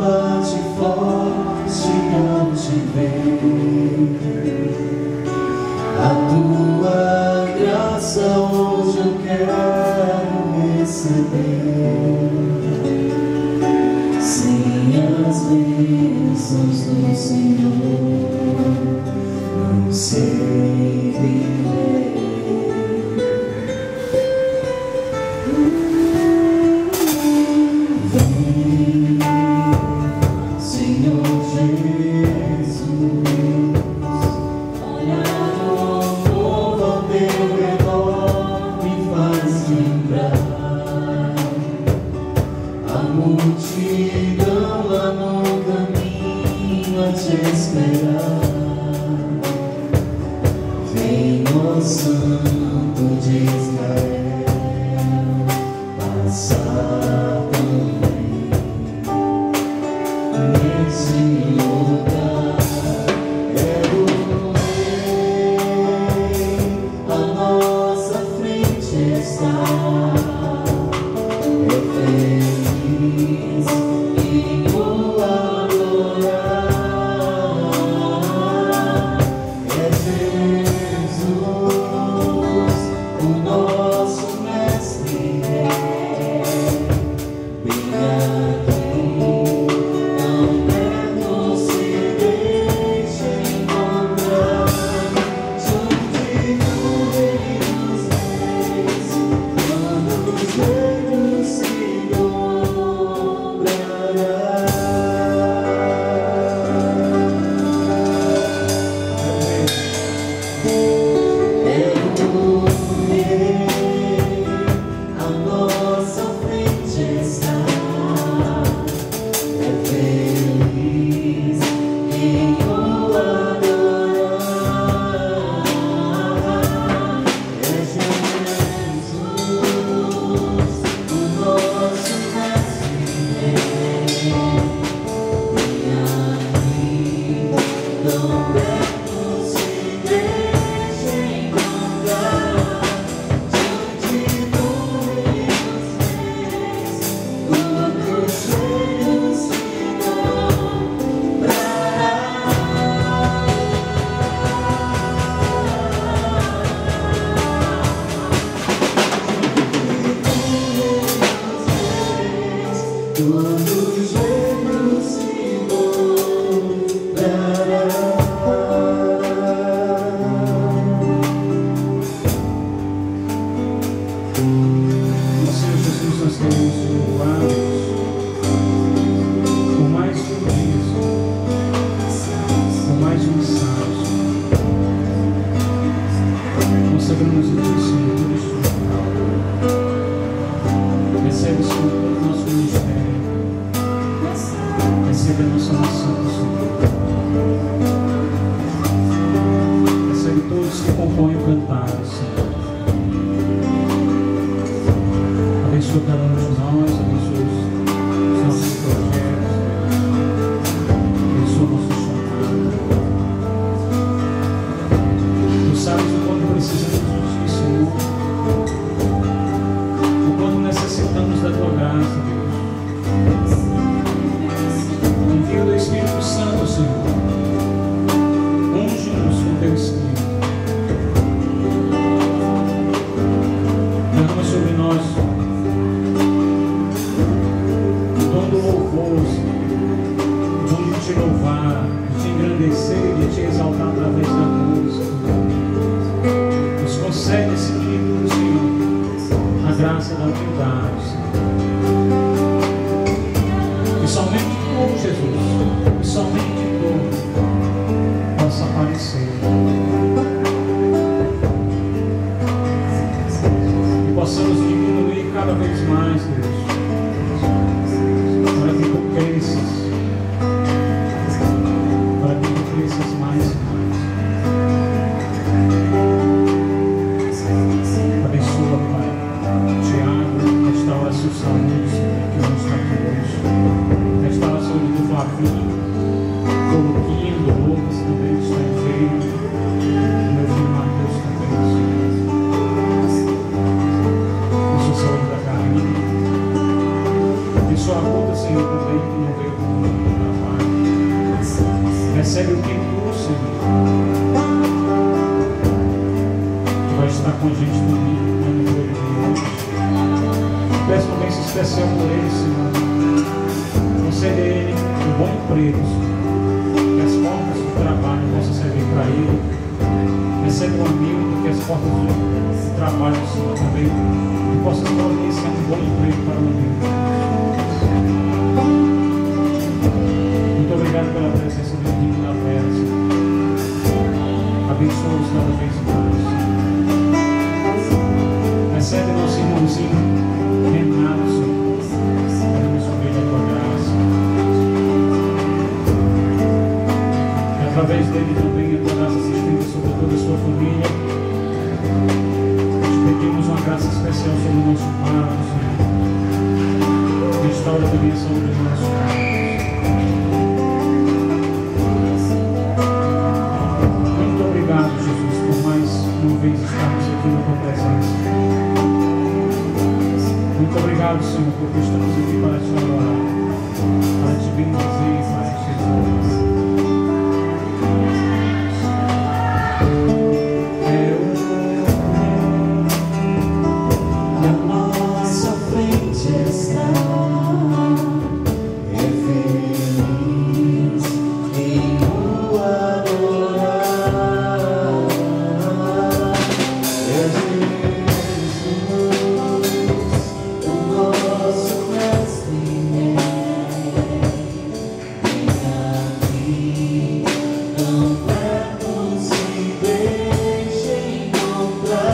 bate forte ao te ver. A tua graça hoje eu quero receber. Sem as bênçãos do Senhor não sei viver. Vem, Senhor Jesus, olha o povo ao teu redor, me faz lembrar a multidão lá no caminho a te esperar. Vem, ó Santo de Israel, passar também nesse lugar. É o Rei, à nossa frente está. É feliz em o adorar. É Jesus, o nosso Mestre é. Vem aqui, não perto se deixe encontrar. Junte tu reinos reis, quando os velhos se dobrará. É o Rei, à nossa frente está. É feliz em o adorar. É Jesus, o nosso Mestre é. Vem aqui, não perto se deixe encontrar. Diante do reinos reis, quando os joelhos se dobrará. Quando os joelhos se dobrará. Senhor Jesus, nós queremos te louvar por mais um dia, por mais um sábado. Consagramos a Ti, Senhor, todo este local. Recebe, Senhor, todo o nosso ministério. Recebe a nossa nação, Senhor. Recebe todos que compõem o cantar, Senhor. Abençoa cada um de nós, abençoa os nossos projetos, abençoa o nosso chamado. Tu sabes o quanto precisamos de Ti, Senhor, o quanto necessitamos da Tua graça, Deus. Envia o Espírito Santo, Senhor. Unge-nos com Teu Espírito. Derrama sobre nós o dom do louvor, o dom de Te louvar, de Te engrandecer, de Te exaltar através da música. Nos concede esse equilíbrio, Senhor, a graça da humildade, Senhor. E somente Tu, Jesus, e somente Tu possa aparecer. E possamos diminuir cada vez mais, Deus, para que Tu cresças, para que Tu cresças mais e mais. Abençoa, Pai, Tiago, restaura a sua saúde, que não está aqui hoje. Restaura a saúde do Flavinho, Coloquinho, do Lucas, também que está enfermo. Meu filho Mateus também, Senhor. Abençoa a saúde da Carlinha. Abençoa a boca, Senhor, também. Jerusalém que não veio com o trabalho. Recebe o que tu, Senhor. Tu vai estar com a gente domingo, no jogo de hoje. Peço uma bênção especial por ele, Senhor. Concede a ele um bom emprego, Senhor. Que as portas do trabalho possam servir para ele. Recebe um amigo, que as portas do trabalho, Senhor, também que possa escolher ser um bom emprego para o amigo. Muito obrigado pela presença do Henrique na Vera, Senhor. Abençoa-os cada vez mais. Recebe nosso irmãozinho Renato, Senhor. Queremos subir a tua graça. E através dele também a tua graça se estende sobre toda a sua família. Te pedimos uma graça especial sobre o nosso Pai, Senhor. Restaura também a saúde do nosso Pai. Muito obrigado, Jesus, por mais uma vez estarmos aqui na tua presença. Muito obrigado, Senhor, porque estamos aqui para te adorar, para te bendizer e para te exaltar. Na nossa frente está, é feliz em o adorar. É Jesus, o nosso mestre, vem aqui, tão perto, se deixa encontrar.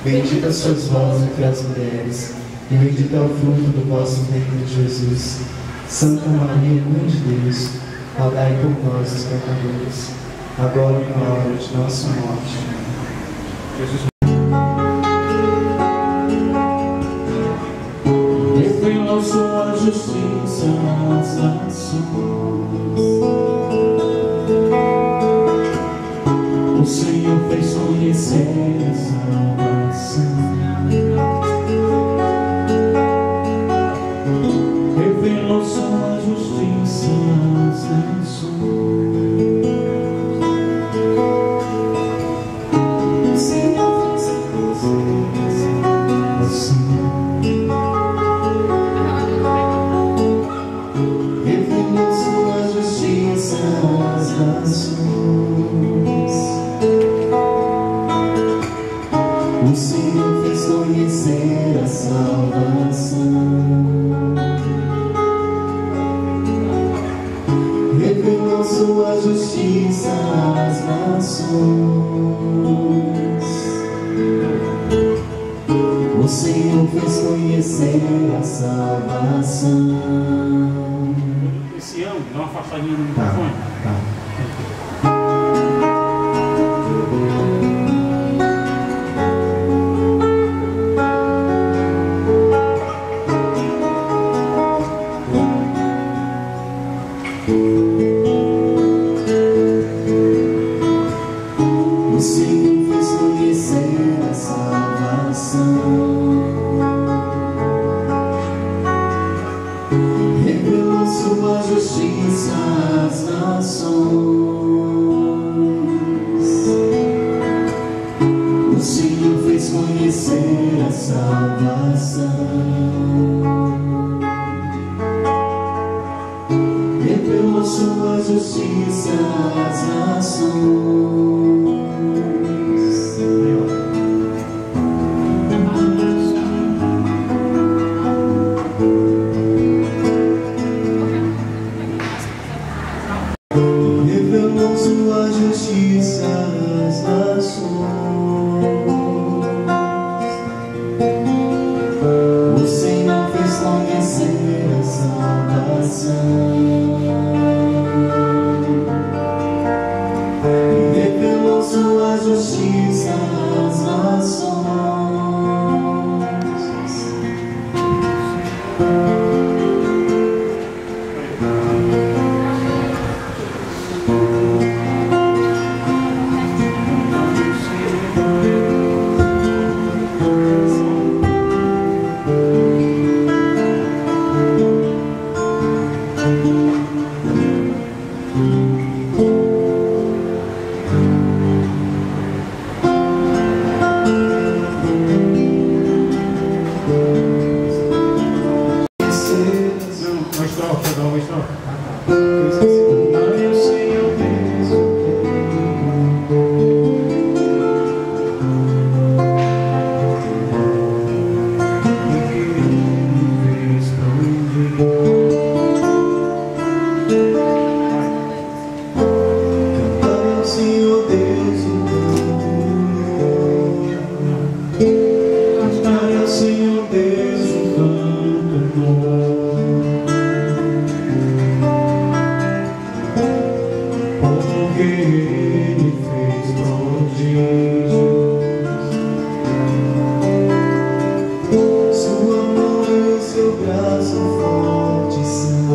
Bendita sois vós entre as mulheres, e bendito é o fruto do vosso ventre, Jesus. Santa Maria, Mãe de Deus, rogai por nós, os pecadores, agora e na hora de nossa morte. Jesus. Revelou sua justiça às nações. O Senhor fez conhecer a salvação. Revelou sua justiça às nações. O Senhor fez conhecer a salvação. Revelou sua justiça às nações. O Senhor fez conhecer a salvação. Revelou sua justiça às nações. O Senhor fez conhecer a salvação. Esse ano, dá uma afastadinha no microfone. Senhor Deus um canto novo. Dai ao Senhor Deus um canto novo. Porque Ele fez prodígios. Sua mão e o seu braço forte são.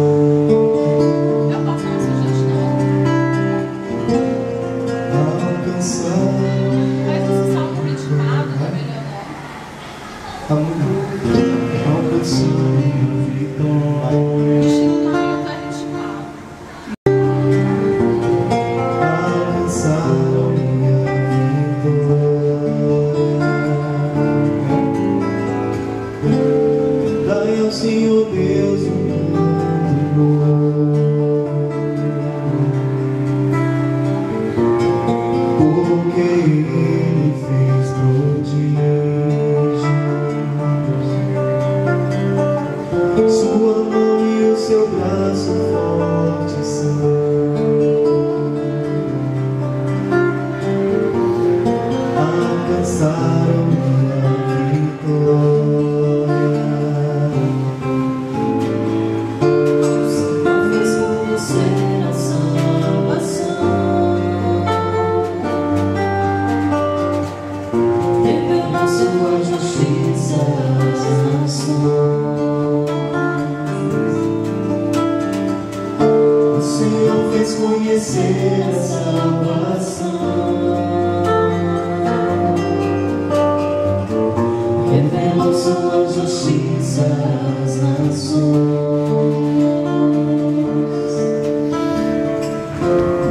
Senhor Deus, um canto novo, porque Ele fez prodígios. Sua mão e o seu braço forte são. Alcançaram minha vitória. O Senhor fez conhecer a salvação, revelou sua justiça às nações.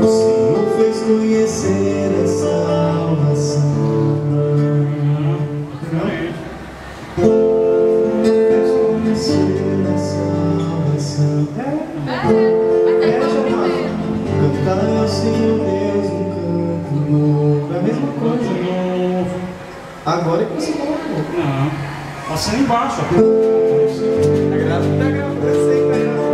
O Senhor fez conhecer a salvação. Cantai ao Senhor Deus um canto novo. É a mesma coisa. Novo. Agora é que você colocou. Não. Passando embaixo. Ó. Tá gravando, tá gravando. Eu sei que tá gravando.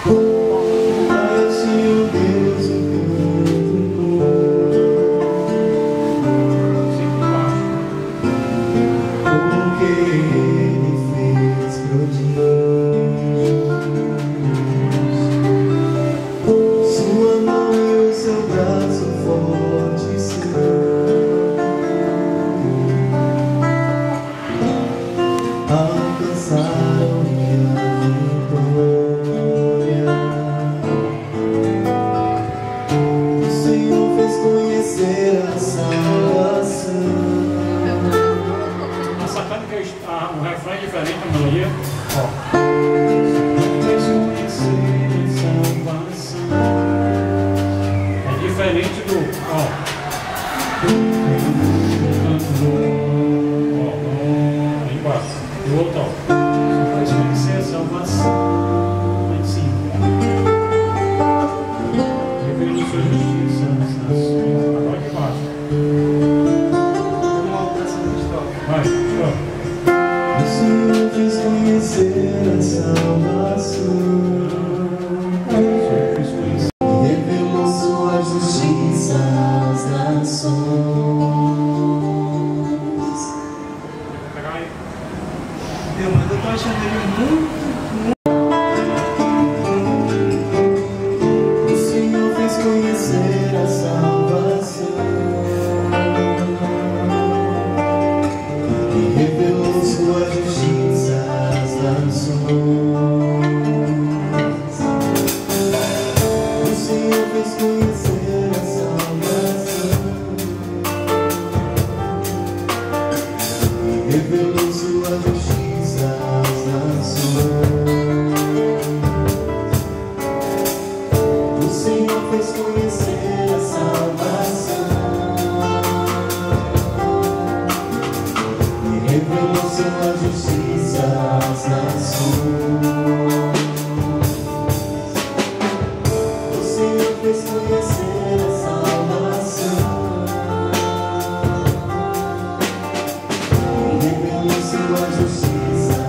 Cantai ao Senhor Deus um canto novo. Porque Ele fez prodígios. Sua mão e o seu braço forte são. Alcançaram minha vitória. O Senhor fez conhecer a salvação. A sacada que o refrão é diferente da melodia. Ó. É diferente do. Ó. Aí embaixo. E o outro, ó. Faz conhecer a salvação. Lá em cima. Revelando sua justiça nas nações. Agora aqui embaixo. Vai, ó. O Senhor fez conhecer a salvação, revelou sua justiça às nações. Pegar aí. Mas eu tô achando ele muito. O Senhor fez conhecer a salvação e revelou sua justiça às nações. O Senhor fez conhecer a salvação e revelou sua justiça às nações. O Senhor fez conhecer a salvação e revelou sua justiça às nações. O Senhor fez conhecer a salvação e revelou sua justiça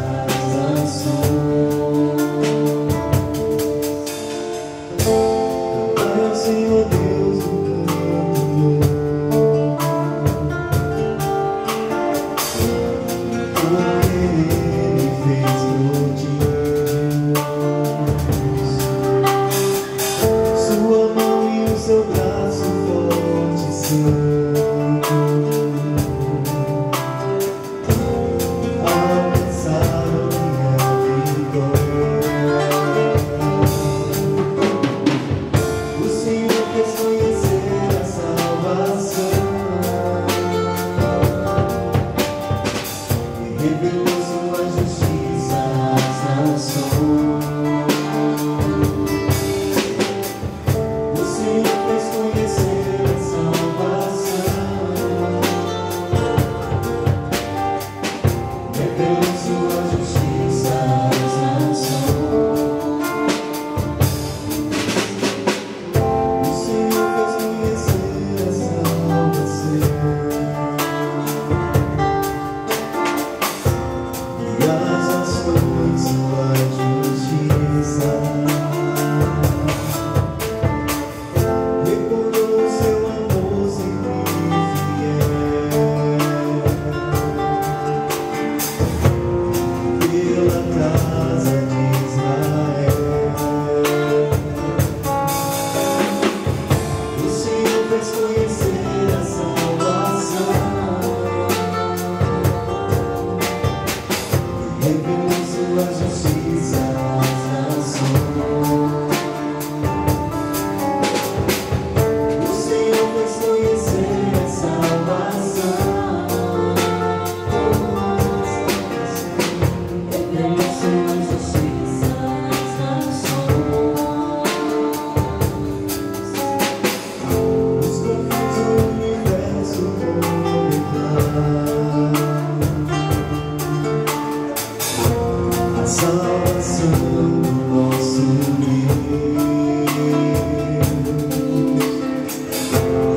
salvação do nosso Deus.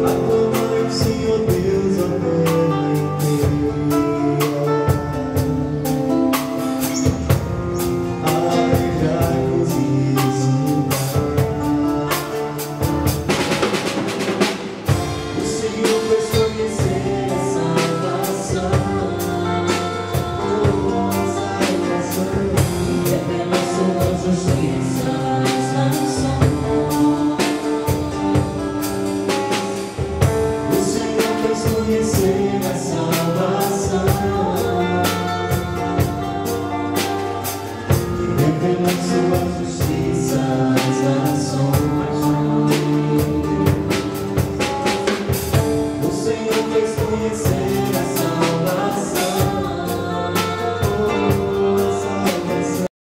Aclamai o Senhor Deus, a terra inteira. Alegrai-vos e exultai. O Senhor fez conhecer a salvação. Conhecer a salvação, e revelar